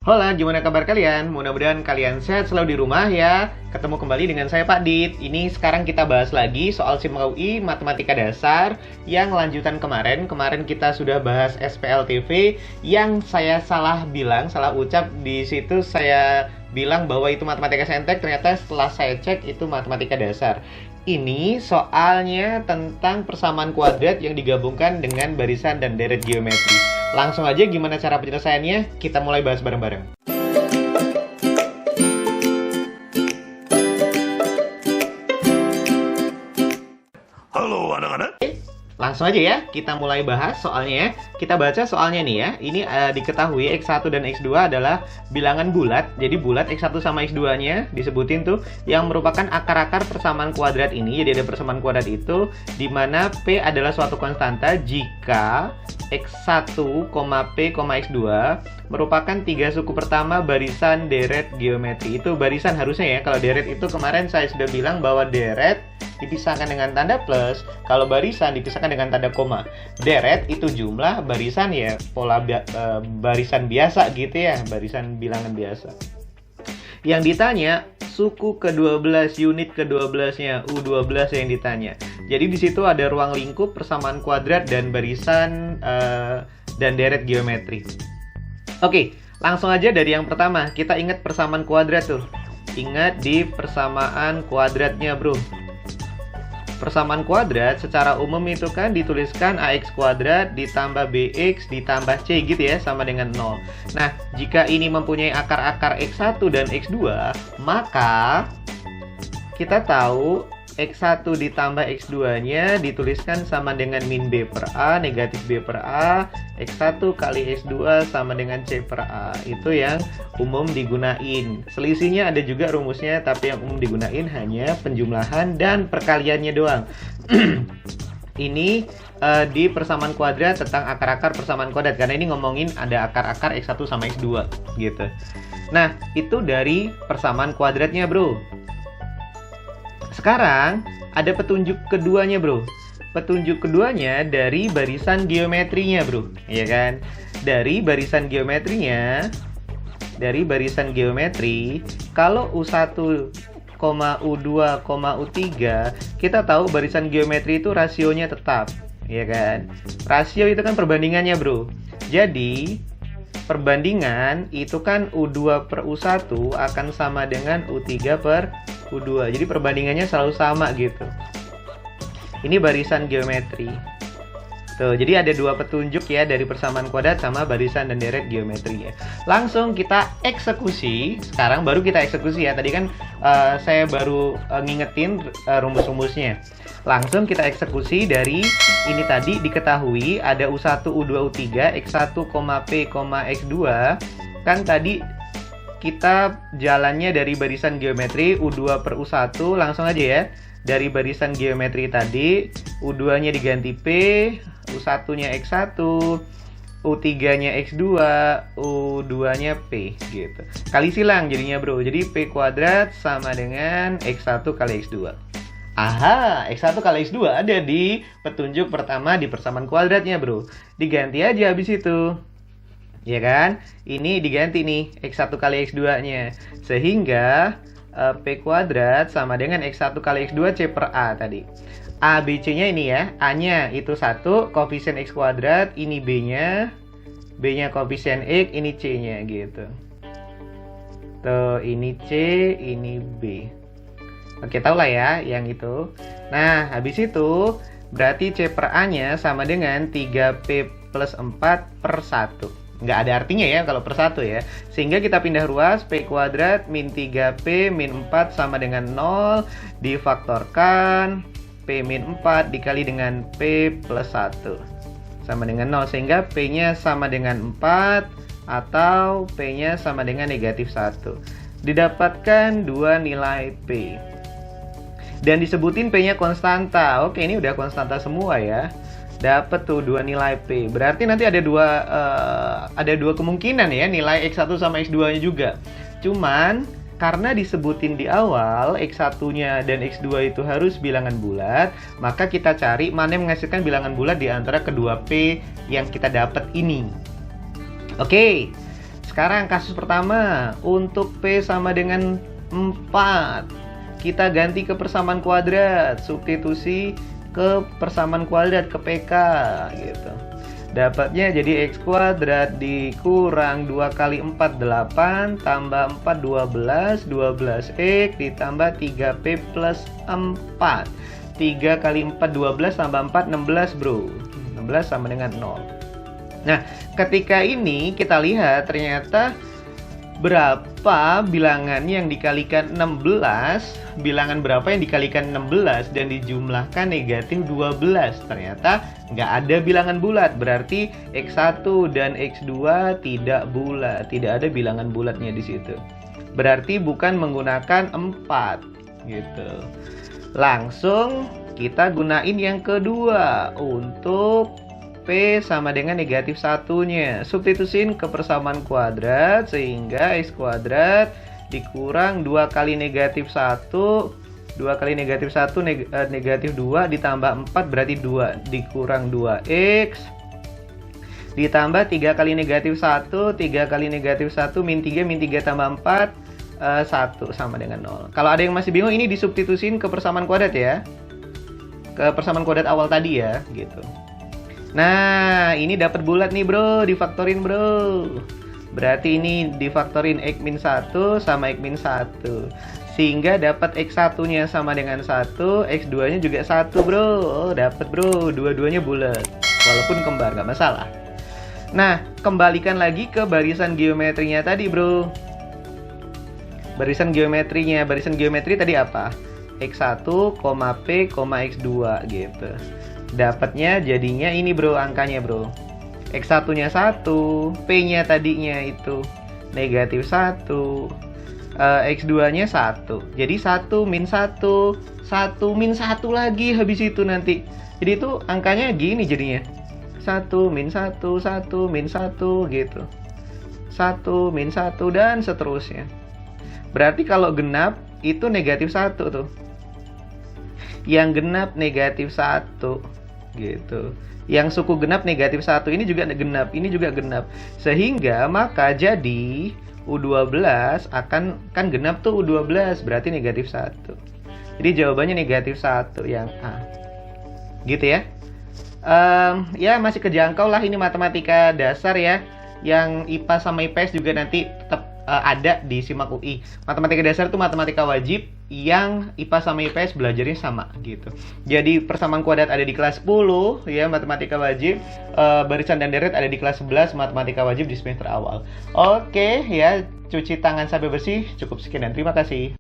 Hola, gimana kabar kalian? Mudah-mudahan kalian sehat selalu di rumah ya. Ketemu kembali dengan saya Pak Dit. Ini sekarang kita bahas lagi soal SIM UI Matematika Dasar yang lanjutan kemarin. Kemarin kita sudah bahas SPLTV yang saya salah ucap. Di situ saya bilang bahwa itu Matematika Saintek, ternyata setelah saya cek itu Matematika Dasar. Ini soalnya tentang persamaan kuadrat yang digabungkan dengan barisan dan deret geometri. Langsung aja gimana cara penyelesaiannya, kita mulai bahas bareng-bareng. Halo anak-anak. Langsung aja ya, kita mulai bahas soalnya ya. Kita baca soalnya nih ya. Ini diketahui X1 dan X2 adalah bilangan bulat. Jadi bulat X1 sama X2-nya disebutin tuh yang merupakan akar-akar persamaan kuadrat ini. Jadi ada persamaan kuadrat itu di mana P adalah suatu konstanta jika X1, P, X2 merupakan tiga suku pertama barisan deret geometri. Itu barisan harusnya ya. Kalau deret itu kemarin saya sudah bilang bahwa deret dipisahkan dengan tanda plus, kalau barisan dipisahkan dengan tanda koma. Deret itu jumlah, barisan ya pola barisan biasa gitu ya, barisan bilangan biasa. Yang ditanya suku ke-12, unit ke-12-nya, U12 yang ditanya. Jadi di situ ada ruang lingkup, persamaan kuadrat dan barisan dan deret geometri. Oke, langsung aja dari yang pertama. Kita ingat persamaan kuadrat tuh. Ingat di persamaan kuadratnya, bro. Persamaan kuadrat secara umum itu kan dituliskan AX kuadrat ditambah BX ditambah C gitu ya, sama dengan 0. Nah, jika ini mempunyai akar-akar X1 dan X2, maka kita tahu X1 ditambah X2-nya dituliskan sama dengan min B per A, negatif B per A, X1 kali X2 sama dengan C per A. Itu yang umum digunain. Selisihnya ada juga rumusnya, tapi yang umum digunain hanya penjumlahan dan perkaliannya doang. Ini di persamaan kuadrat tentang akar-akar persamaan kuadrat, karena ini ngomongin ada akar-akar X1 sama X2 gitu. Nah, itu dari persamaan kuadratnya, bro. Sekarang ada petunjuk keduanya, bro. Petunjuk keduanya dari barisan geometrinya, bro. Iya kan? Dari barisan geometrinya, kalau U1, U2, U3, kita tahu barisan geometri itu rasionya tetap, ya kan? Rasio itu kan perbandingannya, bro. Jadi perbandingan itu kan U2 per U1 akan sama dengan U3 per U2. Jadi perbandingannya selalu sama gitu. Ini barisan geometri. Tuh, jadi ada dua petunjuk ya dari persamaan kuadrat sama barisan dan deret geometri ya. Langsung kita eksekusi. Sekarang baru kita eksekusi ya. Tadi kan saya baru ngingetin rumus-rumusnya. Langsung kita eksekusi dari ini tadi diketahui ada U1, U2, U3, X1, P, X2. Kan tadi kita jalannya dari barisan geometri U2 per U1, langsung aja ya. Dari barisan geometri tadi, U2-nya diganti P, U1-nya X1, U3-nya X2, U2-nya P gitu. Kali silang jadinya, bro. Jadi P kuadrat sama dengan X1 kali X2. Aha, X1 kali X2 ada di petunjuk pertama di persamaan kuadratnya, bro. Diganti aja habis itu. Ya kan? Ini diganti nih, X1 kali X2-nya. Sehingga P kuadrat sama dengan X1 kali X2 C per A tadi. A, B, C-nya ini ya. A-nya itu 1, koefisien X kuadrat. Ini B-nya. B-nya koefisien X, ini C-nya gitu. Tuh, ini C, ini B. Oke, tau lah ya yang itu. Nah, habis itu berarti C per A-nya sama dengan 3P plus 4 per 1. Nggak ada artinya ya kalau per 1 ya. Sehingga kita pindah ruas, P kuadrat min 3P min 4 sama dengan 0. Difaktorkan P min 4 dikali dengan P plus 1 sama dengan 0. Sehingga P-nya sama dengan 4 atau P-nya sama dengan negatif 1. Didapatkan dua nilai P. Dan disebutin P-nya konstanta. Oke, ini udah konstanta semua ya. Dapat tuh dua nilai P. Berarti nanti ada dua kemungkinan ya, nilai X1 sama X2-nya juga. Cuman karena disebutin di awal X1-nya dan X2 itu harus bilangan bulat, maka kita cari mana yang menghasilkan bilangan bulat di antara kedua P yang kita dapat ini. Oke. sekarang kasus pertama. Untuk P sama dengan 4, kita ganti ke persamaan kuadrat, substitusi ke persamaan kuadrat, ke PK gitu. Dapatnya jadi X kuadrat dikurang 2 kali 4 8, tambah 4 12, 12X ditambah 3P plus 4. 3 kali 4 12 tambah 4 16 bro. 16 sama dengan 0. Nah, ketika ini kita lihat ternyata berapa bilangan yang dikalikan 16, bilangan berapa yang dikalikan 16 dan dijumlahkan negatif 12. Ternyata nggak ada bilangan bulat, berarti X1 dan X2 tidak bulat, tidak ada bilangan bulatnya di situ. Berarti bukan menggunakan 4 gitu. Langsung kita gunain yang kedua untuk P sama dengan negatif 1-nya. Substitusin ke persamaan kuadrat sehingga X kuadrat dikurang 2 kali negatif 1. 2 kali negatif 1 negatif 2 ditambah 4 berarti 2 dikurang 2X. Ditambah 3 kali negatif 1. 3 kali negatif 1 min 3 tambah 4 1 sama dengan 0. Kalau ada yang masih bingung, ini disubstitusin ke persamaan kuadrat ya. Ke persamaan kuadrat awal tadi ya gitu. Nah, ini dapat bulat nih bro, difaktorin bro. Berarti ini difaktorin X min 1 sama X min 1. Sehingga dapat X1-nya sama dengan 1, X2-nya juga 1 bro. Oh, dapat bro, dua-duanya bulat. Walaupun kembar, nggak masalah. Nah, kembalikan lagi ke barisan geometrinya tadi bro. Barisan geometri tadi apa? X1, P, X2 gitu. Dapatnya jadinya ini bro, angkanya bro. X1-nya 1, P-nya tadinya itu negatif 1, X2-nya 1. Jadi 1 min 1, 1 min 1 lagi habis itu nanti. Jadi itu angkanya gini jadinya. 1 min 1, 1 min 1 gitu. 1 min 1 dan seterusnya. Berarti kalau genap itu negatif 1 tuh. Yang genap negatif 1 gitu. Yang suku genap negatif 1 ini juga genap, ini juga genap. Sehingga maka jadi U12 akan, kan genap tuh U12 berarti negatif 1. Jadi jawabannya negatif 1 yang A. Gitu ya. Ya masih kejangkau lah, ini matematika dasar ya. Yang IPA sama IPS juga nanti tetap ada di SIMAK UI. Matematika dasar itu matematika wajib, yang IPA sama IPS belajarnya sama gitu. Jadi persamaan kuadrat ada di kelas 10 ya, matematika wajib. Barisan dan deret ada di kelas 11, matematika wajib di semester awal. Oke ya, cuci tangan sampai bersih. Cukup sekian dan terima kasih.